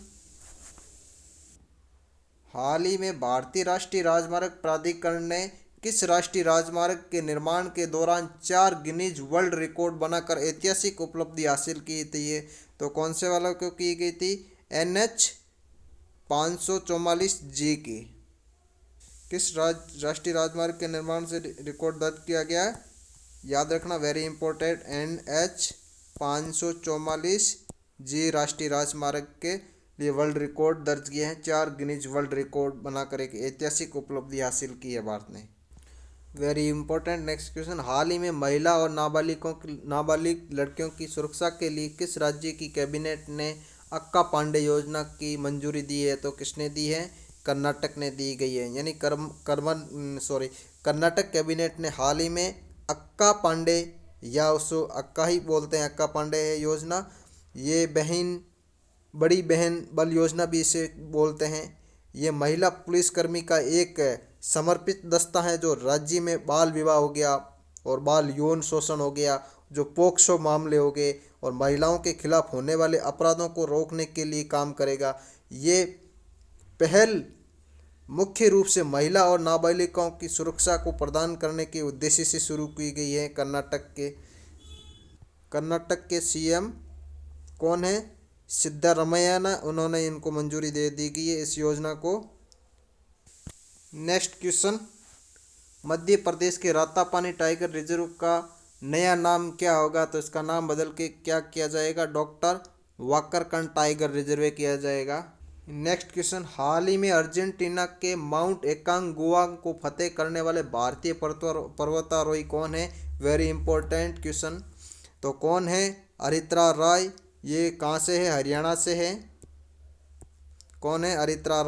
A: हाल ही में भारतीय राष्ट्रीय राजमार्ग प्राधिकरण ने किस राष्ट्रीय राजमार्ग के निर्माण के दौरान 4 गिनीज वर्ल्ड रिकॉर्ड बनाकर ऐतिहासिक उपलब्धि हासिल की थी? तो कौन से वाला को की गई थी? NH 544G की। किस राष्ट्रीय राजमार्ग के निर्माण से रिकॉर्ड दर्ज किया गया है? याद रखना, वेरी इंपॉर्टेंट, NH 544G राष्ट्रीय राजमार्ग के लिए वर्ल्ड रिकॉर्ड दर्ज किए हैं। 4 गिनीज वर्ल्ड रिकॉर्ड बनाकर एक ऐतिहासिक उपलब्धि हासिल की है भारत ने। Very important. Next question. हाल ही में महिला और नाबालिग लड़कियों की सुरक्षा के लिए किस राज्य की कैबिनेट ने अक्का पांडे योजना की मंजूरी दी है? तो किसने दी है? कर्नाटक ने दी गई है। यानी कर्नाटक कैबिनेट ने हाल ही में अक्का पांडे, या उसको अक्का ही बोलते हैं, अक्का पांडे योजना, ये बड़ी बहन बल योजना भी इसे बोलते हैं। ये महिला पुलिसकर्मी का एक समर्पित दस्ता है जो राज्य में बाल विवाह हो गया और बाल यौन शोषण हो गया, जो पोक्सो मामले हो गए और महिलाओं के खिलाफ होने वाले अपराधों को रोकने के लिए काम करेगा। ये पहल मुख्य रूप से महिला और नाबालिगों की सुरक्षा को प्रदान करने के उद्देश्य से शुरू की गई है। कर्नाटक के CM कौन है? सिद्धारमैया ने, उन्होंने इनको मंजूरी दे दी गई है इस योजना को। नेक्स्ट क्वेश्चन, मध्य प्रदेश के रातापानी टाइगर रिजर्व का नया नाम क्या होगा? तो इसका नाम बदल के क्या किया जाएगा? डॉक्टर वाकरकन टाइगर रिजर्व किया जाएगा। नेक्स्ट क्वेश्चन, हाल ही में अर्जेंटीना के माउंट एकांगुआ को फतेह करने वाले भारतीय पर्वतारोही कौन है? Very important question. तो कौन है? अरित्रा रॉय। ये कहाँ से है? हरियाणा से है। कौन है? अरित्रा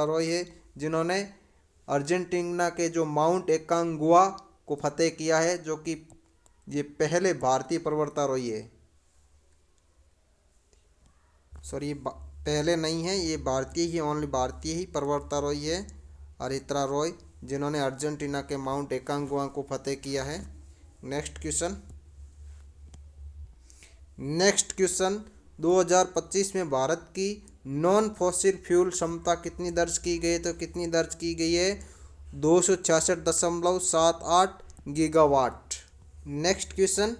A: रॉय है, जिन्होंने अर्जेंटीना के जो माउंट एकांगुआ को फतेह किया है, जो कि ये पहले भारतीय पर्वतारोही है। सॉरी, पहले नहीं है, ये भारतीय ही, ओनली भारतीय ही पर्वतारोही है अरित्रा रॉय, जिन्होंने अर्जेंटीना के माउंट एकांगुआ को फतेह किया है। नेक्स्ट क्वेश्चन, 2025 में भारत की नॉन फॉसिल फ्यूल क्षमता कितनी दर्ज की गई? तो कितनी दर्ज की गई है? 266.78 gigawatt. Next question,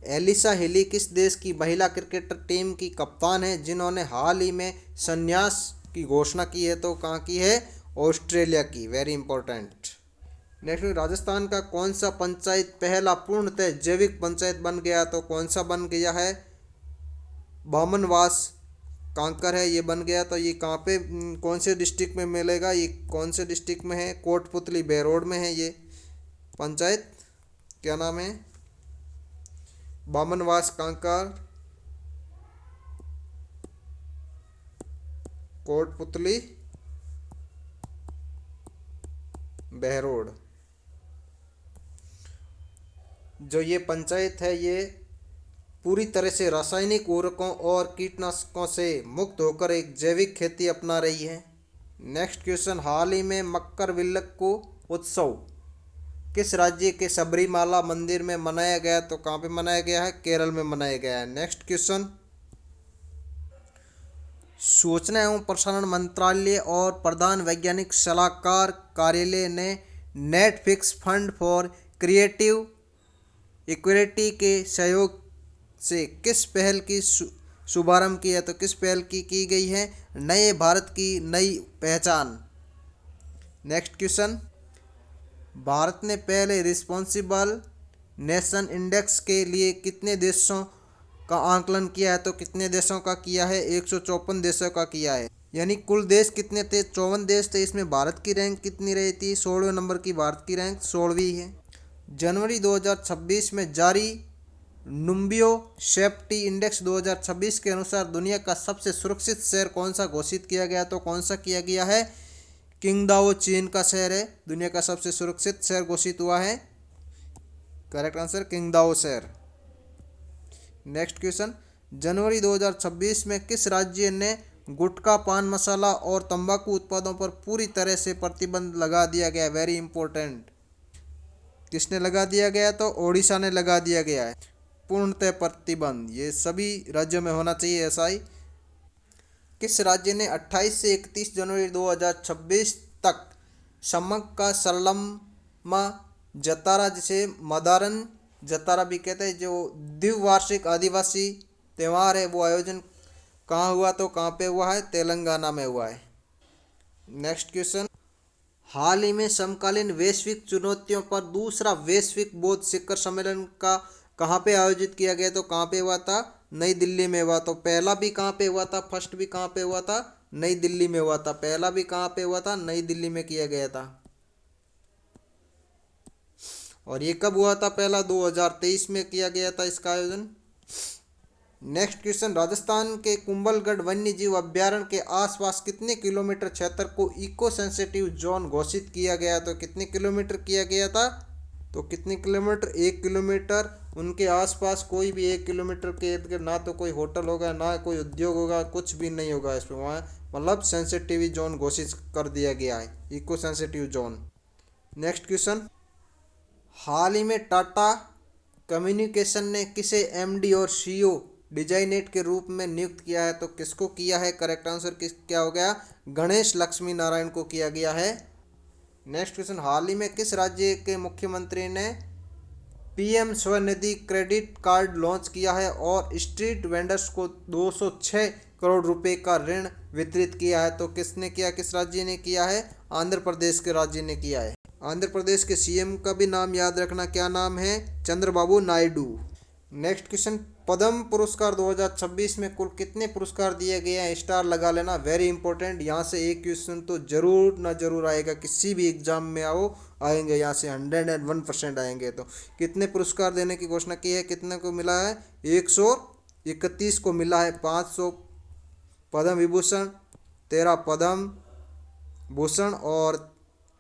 A: Alyssa Healy किस देश की महिला क्रिकेटर टीम की कप्तान है, जिन्होंने हाल ही में संन्यास की घोषणा की है? तो कहाँ की है? ऑस्ट्रेलिया की। Very important. नेक्स्ट, राजस्थान का कौन सा पंचायत पहला पूर्णतः जैविक पंचायत बन गया? तो कौन सा बन गया है? बामनवास कांकर है, ये बन गया। तो ये कहाँ पे, कौन से डिस्ट्रिक्ट में मिलेगा? ये कौन से डिस्ट्रिक्ट में है? कोटपुतली बेरोड में है ये पंचायत। क्या नाम है? बामनवास कांकर, कोटपुतली बहरोड। जो ये पंचायत है, ये पूरी तरह से रासायनिक उर्वरकों और कीटनाशकों से मुक्त होकर एक जैविक खेती अपना रही है। नेक्स्ट क्वेश्चन, हाल ही में मकर विलक्कू उत्सव किस राज्य के सबरीमाला मंदिर में मनाया गया? तो कहाँ पे मनाया गया है? केरल में मनाया गया है। नेक्स्ट क्वेश्चन, सूचना एवं प्रसारण मंत्रालय और प्रधान वैज्ञानिक सलाहकार कार्यालय ने Netflix fund for creative equity के सहयोग से किस पहल की शुभारंभ किया? तो किस पहल की गई है? नए भारत की नई पहचान। नेक्स्ट क्वेश्चन, भारत ने पहले रिस्पॉन्सिबल नेशन इंडेक्स के लिए कितने देशों का आंकलन किया है? तो कितने देशों का किया है? 154 देशों का किया है। यानी कुल देश कितने थे? 54 देश थे। इसमें भारत की रैंक कितनी रही थी? 16वें नंबर की भारत की रैंक 16वीं है। जनवरी 2026 में जारी नुम्बियो सेफ्टी इंडेक्स 2026 के अनुसार दुनिया का सबसे सुरक्षित शहर कौन सा घोषित किया गया? तो कौन सा किया गया है? किंगदाओ चीन का शहर है, दुनिया का सबसे सुरक्षित शहर घोषित हुआ है। करेक्ट आंसर किंगदाओ शहर। नेक्स्ट क्वेश्चन, जनवरी 2026 में किस राज्य ने गुटखा, पान मसाला और तंबाकू उत्पादों पर पूरी तरह से प्रतिबंध लगा दिया गया? Very important. किसने लगा दिया गया? तो ओडिशा ने लगा दिया गया है पूर्णतः प्रतिबंध। ये सभी राज्यों में होना चाहिए ऐसा ही। किस राज्य ने 28 से 31 जनवरी 2026 तक सम्मक का सरलम्मा जतारा, जिसे मदारन जतारा भी कहते हैं, जो द्विवार्षिक आदिवासी त्यौहार है, वो आयोजन कहाँ हुआ? तो कहाँ पे हुआ है? तेलंगाना में हुआ है। नेक्स्ट क्वेश्चन, हाल ही में समकालीन वैश्विक चुनौतियों पर दूसरा वैश्विक बौद्ध शिखर सम्मेलन का कहाँ पे आयोजित किया गया? तो कहाँ पे हुआ था? नई दिल्ली में हुआ। तो पहला भी कहाँ पे हुआ था? फर्स्ट भी कहाँ पे हुआ था? नई दिल्ली में हुआ था। पहला भी कहाँ पे हुआ था? नई दिल्ली में किया गया था। और ये कब हुआ था? पहला 2023 में किया गया था इसका आयोजन। नेक्स्ट क्वेश्चन, राजस्थान के कुंभलगढ़ वन्य जीव अभ्यारण्य के आसपास कितने किलोमीटर क्षेत्र को इको सेंसिटिव जोन घोषित किया गया? तो कितने किलोमीटर किया गया था? तो कितने किलोमीटर? 1 किलोमीटर। उनके आसपास कोई भी 1 किलोमीटर के इर्द गिर्द ना तो कोई होटल होगा, ना कोई उद्योग होगा, कुछ भी नहीं होगा इसमें। वहाँ मतलब सेंसिटिव जोन घोषित कर दिया गया है, eco sensitive zone. Next question, हाल ही में टाटा कम्युनिकेशन ने किसे एमडी और सीईओ डिजाइनेट के रूप में नियुक्त किया है? तो किसको किया है? करेक्ट आंसर क्या हो गया? गणेश लक्ष्मी नारायण को किया गया है। नेक्स्ट क्वेश्चन, हाल ही में किस राज्य के मुख्यमंत्री ने PM Svanidhi credit card launch किया है और स्ट्रीट वेंडर्स को 206 करोड़ रुपए का ऋण वितरित किया है। तो किसने किया, किस राज्य ने किया है? आंध्र प्रदेश के राज्य ने किया है। आंध्र प्रदेश के सीएम का भी नाम याद रखना, क्या नाम है? चंद्रबाबू नायडू। नेक्स्ट क्वेश्चन, पद्म पुरस्कार 2026 में कुल कितने पुरस्कार दिए गए हैं? स्टार लगा लेना, वेरी इंपॉर्टेंट। यहाँ से एक क्वेश्चन तो जरूर ना जरूर आएगा, किसी भी एग्जाम में आएंगे यहाँ से 101% आएंगे। तो कितने पुरस्कार देने की घोषणा की है? कितने को मिला है? 131 को मिला है। 500 पद्म विभूषण, 13 पद्म भूषण और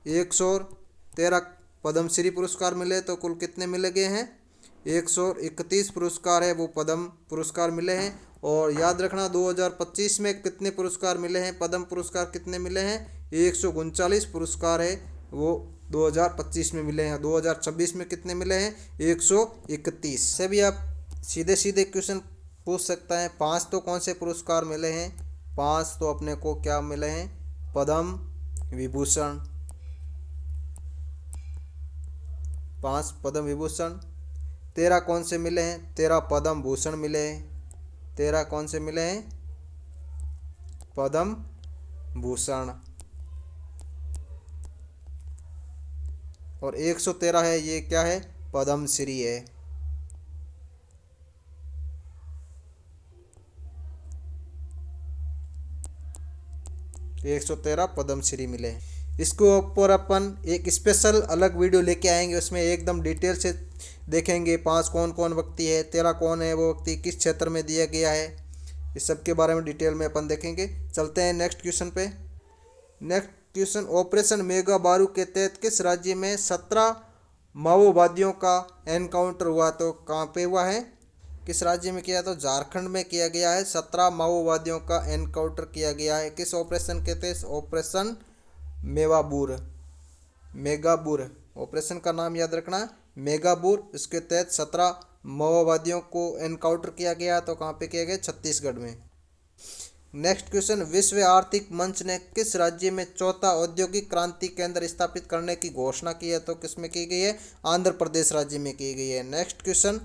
A: 113 पद्मश्री पुरस्कार मिले। तो कुल कितने मिले गए हैं? 131 पुरस्कार है वो पद्म पुरस्कार मिले हैं। और याद रखना 2025 में कितने पुरस्कार मिले हैं? पद्म पुरस्कार कितने मिले हैं? 139 पुरस्कार है वो 2025 में मिले हैं। 2026 में कितने मिले हैं? 131 से भी आप सीधे सीधे क्वेश्चन पूछ सकता है। 5 तो कौन से पुरस्कार मिले हैं? 5 तो अपने को क्या मिले हैं? पद्म विभूषण, 5 पद्म विभूषण। 13 कौन से मिले हैं? 13 पद्म भूषण मिले हैं। 13 कौन से मिले हैं? पद्म भूषण। और 113 है, ये क्या है? पद्मश्री है। 113 पद्मश्री मिले हैं। इसको ऊपर अपन एक स्पेशल अलग वीडियो लेके आएंगे, उसमें एकदम डिटेल से देखेंगे 5 कौन कौन व्यक्ति है, 13 कौन है वो व्यक्ति, किस क्षेत्र में दिया गया है, इस सब के बारे में डिटेल में अपन देखेंगे। चलते हैं नेक्स्ट क्वेश्चन पे। नेक्स्ट क्वेश्चन, ऑपरेशन मेगा बारू के तहत किस राज्य में 17 माओवादियों का एनकाउंटर हुआ? तो कहाँ पे हुआ है? किस राज्य में किया? तो झारखंड में किया गया है। 17 माओवादियों का एनकाउंटर किया गया है। किस ऑपरेशन के तहत? ऑपरेशन मेगाबूर। ऑपरेशन का नाम याद रखना, मेगाबूर। इसके तहत 17 माओवादियों को एनकाउंटर किया गया। तो कहाँ पे किया गया? छत्तीसगढ़ में। नेक्स्ट क्वेश्चन, विश्व आर्थिक मंच ने किस राज्य में चौथा औद्योगिक क्रांति केंद्र स्थापित करने की घोषणा की है? तो किस में की गई है? आंध्र प्रदेश राज्य में की गई है। नेक्स्ट क्वेश्चन,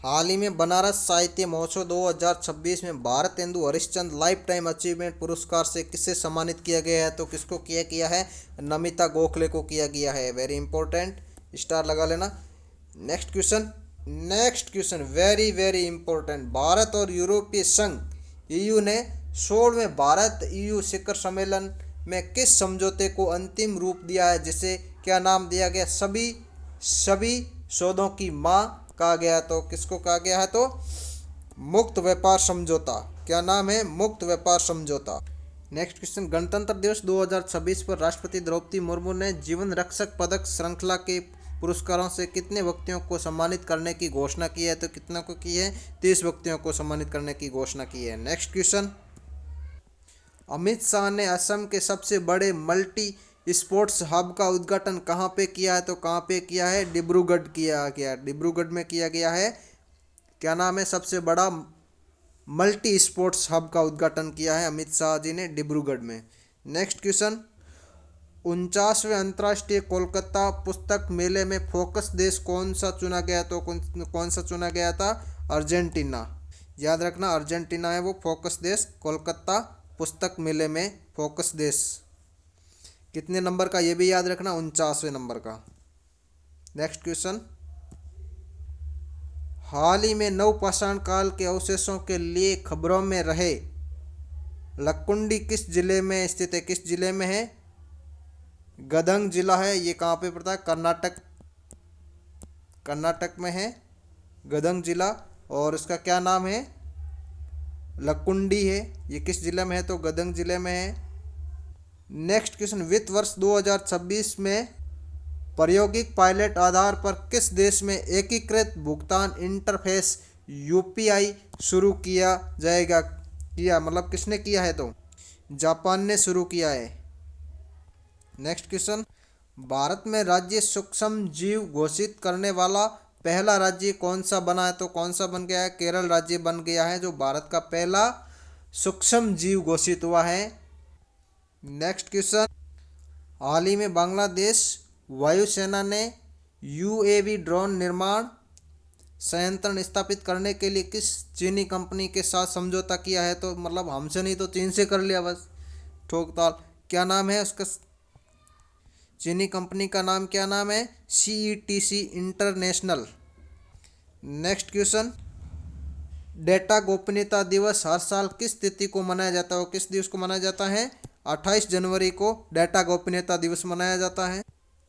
A: हाल ही में बनारस साहित्य महोत्सव 2026 में Bharat tendu Harishchandra life time achievement पुरस्कार से किससे सम्मानित किया गया है? तो किसको किया है? नमिता गोखले को किया गया है। वेरी इंपॉर्टेंट, स्टार लगा लेना। Next question very very important, Bharat और यूरोपीय संघ EU ने 16वें भारत EU शिखर सम्मेलन में किस समझौते को अंतिम रूप दिया है, जिसे क्या नाम दिया गया? सभी सौदों की मां कहा गया। तो किसको कहा गया है? तो मुक्त व्यापार समझौता। क्या नाम है? मुक्त व्यापार समझौता। नेक्स्ट क्वेश्चन, गणतंत्र दिवस 2026 पर राष्ट्रपति द्रौपदी मुर्मू ने जीवन रक्षक पदक श्रृंखला के पुरस्कारों से कितने व्यक्तियों को सम्मानित करने की घोषणा की है? तो कितनों को की है? 30 व्यक्तियों को सम्मानित करने की घोषणा की है। नेक्स्ट क्वेश्चन, अमित शाह ने असम के सबसे बड़े मल्टी स्पोर्ट्स हब का उद्घाटन कहाँ पे किया है? तो कहाँ पे किया है? डिब्रूगढ़ किया गया। डिब्रूगढ़ में किया गया है। क्या नाम है? सबसे बड़ा मल्टी स्पोर्ट्स हब का उद्घाटन किया है अमित शाह जी ने डिब्रूगढ़ में। नेक्स्ट क्वेश्चन, 49वें अंतर्राष्ट्रीय कोलकाता पुस्तक मेले में फोकस देश कौन सा चुना गया? तो कौन सा चुना गया था? अर्जेंटीना। याद रखना, अर्जेंटीना है वो फोकस देश। कोलकाता पुस्तक मेले में फोकस देश कितने नंबर का, ये भी याद रखना, 49वें नंबर का। नेक्स्ट क्वेश्चन, हाल ही में नवपाषाण काल के अवशेषों के लिए खबरों में रहे लक्कुंडी किस जिले में स्थित है? किस जिले में है? गदंग जिला है। ये कहाँ पे पड़ता है? कर्नाटक में है गदंग जिला। और इसका क्या नाम है? लक्कुंडी है। ये किस जिले में है? तो गदंग जिले में है। नेक्स्ट क्वेश्चन, वित्त वर्ष 2026 में प्रायोगिक पायलट आधार पर किस देश में एकीकृत भुगतान इंटरफेस UPI शुरू किया जाएगा? मतलब किसने किया है? तो जापान ने शुरू किया है। नेक्स्ट क्वेश्चन, भारत में राज्य सूक्ष्म जीव घोषित करने वाला पहला राज्य कौन सा बना है? तो कौन सा बन गया है? केरल राज्य बन गया है, जो भारत का पहला सूक्ष्म जीव घोषित हुआ है। नेक्स्ट क्वेश्चन, हाल ही में बांग्लादेश वायुसेना ने यूएवी ड्रोन निर्माण संयंत्र स्थापित करने के लिए किस चीनी कंपनी के साथ समझौता किया है? तो मतलब हमसे नहीं तो चीन से कर लिया बस, ठोक ताल। क्या नाम है उसका? चीनी कंपनी का नाम क्या नाम है? CETC international. Next question, data गोपनीयता दिवस हर साल किस तिथि को मनाया जाता है? किस दिवस को मनाया जाता है? 28 जनवरी को डेटा गोपनीयता दिवस मनाया जाता है।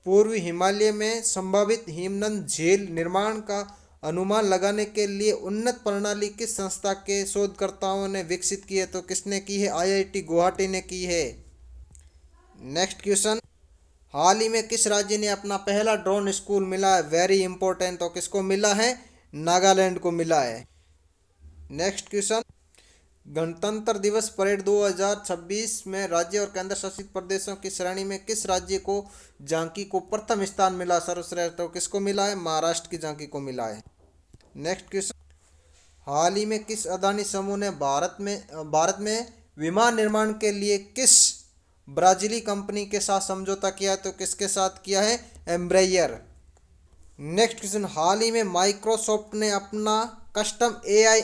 A: पूर्वी हिमालय में संभावित हिमनद झील निर्माण का अनुमान लगाने के लिए उन्नत प्रणाली किस संस्था के शोधकर्ताओं ने विकसित की है? तो किसने की है? IIT गुवाहाटी ने की है। नेक्स्ट क्वेश्चन, हाल ही में किस राज्य ने अपना पहला ड्रोन स्कूल मिला है? Very important. तो किसको मिला है? नागालैंड को मिला है। नेक्स्ट क्वेश्चन, गणतंत्र दिवस परेड 2026 में राज्य और केंद्र शासित प्रदेशों की श्रेणी में किस राज्य को झांकी को प्रथम स्थान मिला सर्वश्रेष्ठ? तो किसको मिला है? महाराष्ट्र की झांकी को मिला है। नेक्स्ट क्वेश्चन, हाल ही में किस अदानी समूह ने भारत में विमान निर्माण के लिए किस ब्राजीली कंपनी के साथ समझौता किया? तो किसके साथ किया है? एम्ब्रेयर। नेक्स्ट क्वेश्चन, हाल ही में माइक्रोसॉफ्ट ने अपना custom AI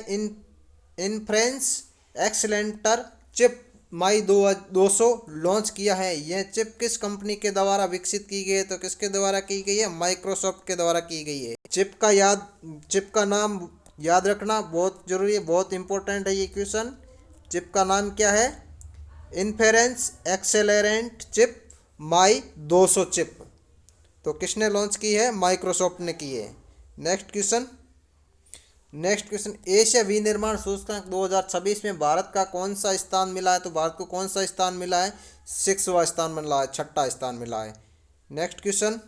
A: inference accelerator chip Maia 200 launch किया है। यह चिप किस कंपनी के द्वारा विकसित की गई है? तो किसके द्वारा की गई है? माइक्रोसॉफ्ट के द्वारा की गई है। चिप का नाम याद रखना बहुत जरूरी है, बहुत इंपॉर्टेंट है ये क्वेश्चन। चिप का नाम क्या है? Inference एक्सेलेरेंट chip Maia 200 chip. तो किसने लॉन्च की है? माइक्रोसॉफ्ट ने की है। नेक्स्ट क्वेश्चन, एशिया विनिर्माण सूचकांक 2026 में भारत का कौन सा स्थान मिला है? तो भारत को कौन सा स्थान मिला है? 6वां स्थान मिला है, 6ठा स्थान मिला है। नेक्स्ट क्वेश्चन,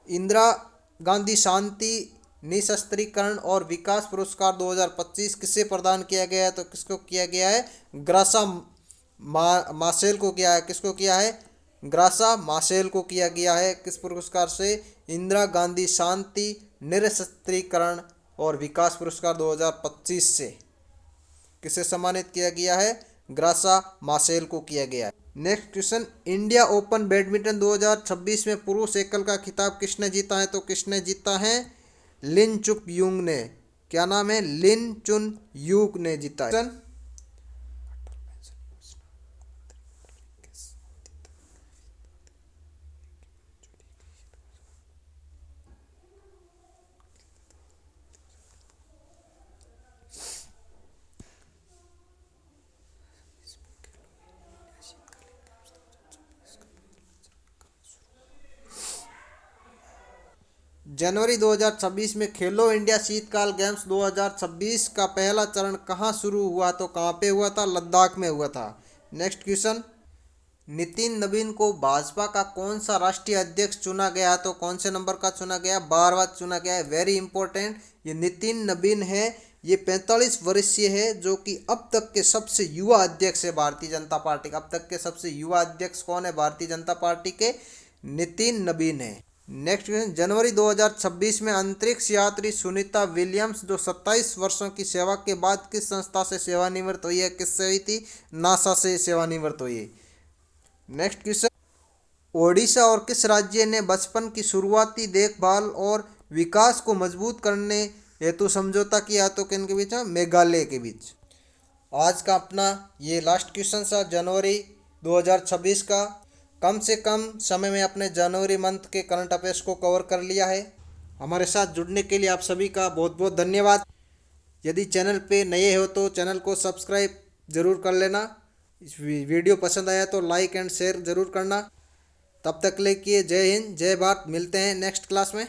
A: इंदिरा गांधी शांति निशस्त्रीकरण और विकास पुरस्कार 2025 किसे प्रदान किया गया है? तो किसको किया गया है? ग्रासा मासेल को किया है। किसको किया है? ग्रासा मासेल को किया गया है। किस पुरस्कार से? इंदिरा गांधी शांति निरस्त्रीकरण और विकास पुरस्कार 2025 से किसे सम्मानित किया गया है? ग्रासा मासेल को किया गया है। Next question, India open badminton 2026 में पुरुष एकल का खिताब किसने जीता है? तो किसने जीता है? लिन चुन यूंग ने। क्या नाम है? लिन चुन यूंग ने जीता है। जनवरी 2026 में खेलो इंडिया शीतकाल गेम्स 2026 का पहला चरण कहाँ शुरू हुआ? तो कहाँ पे हुआ था? लद्दाख में हुआ था। नेक्स्ट क्वेश्चन, नितिन नवीन को भाजपा का कौन सा राष्ट्रीय अध्यक्ष चुना गया? तो कौन से नंबर का चुना गया? 12वां चुना गया है। वेरी इंपॉर्टेंट, ये नितिन नवीन है, ये 45 वर्षीय है, जो कि अब तक के सबसे युवा अध्यक्ष है भारतीय जनता पार्टी का। अब तक के सबसे युवा अध्यक्ष कौन है भारतीय जनता पार्टी के? नितिन नवीन है। नेक्स्ट क्वेश्चन, जनवरी 2026 में अंतरिक्ष यात्री सुनीता विलियम्स जो 27 वर्षों की सेवा के बाद किस संस्था से सेवानिवृत्त हुई है? किससे हुई थी? नासा से सेवानिवृत्त हुई है। नेक्स्ट क्वेश्चन, ओडिशा और किस राज्य ने बचपन की शुरुआती देखभाल और विकास को मजबूत करने हेतु समझौता किया? तो किन के बीच में? मेघालय के बीच। आज का अपना ये लास्ट क्वेश्चन था जनवरी 2026 का। कम से कम समय में अपने जनवरी मंथ के करंट अफेयर्स को कवर कर लिया है। हमारे साथ जुड़ने के लिए आप सभी का बहुत बहुत धन्यवाद। यदि चैनल पे नए हो तो चैनल को सब्सक्राइब ज़रूर कर लेना। इस वीडियो पसंद आया तो लाइक एंड शेयर ज़रूर करना। तब तक के लिए जय हिंद, जय भारत। मिलते हैं नेक्स्ट क्लास में।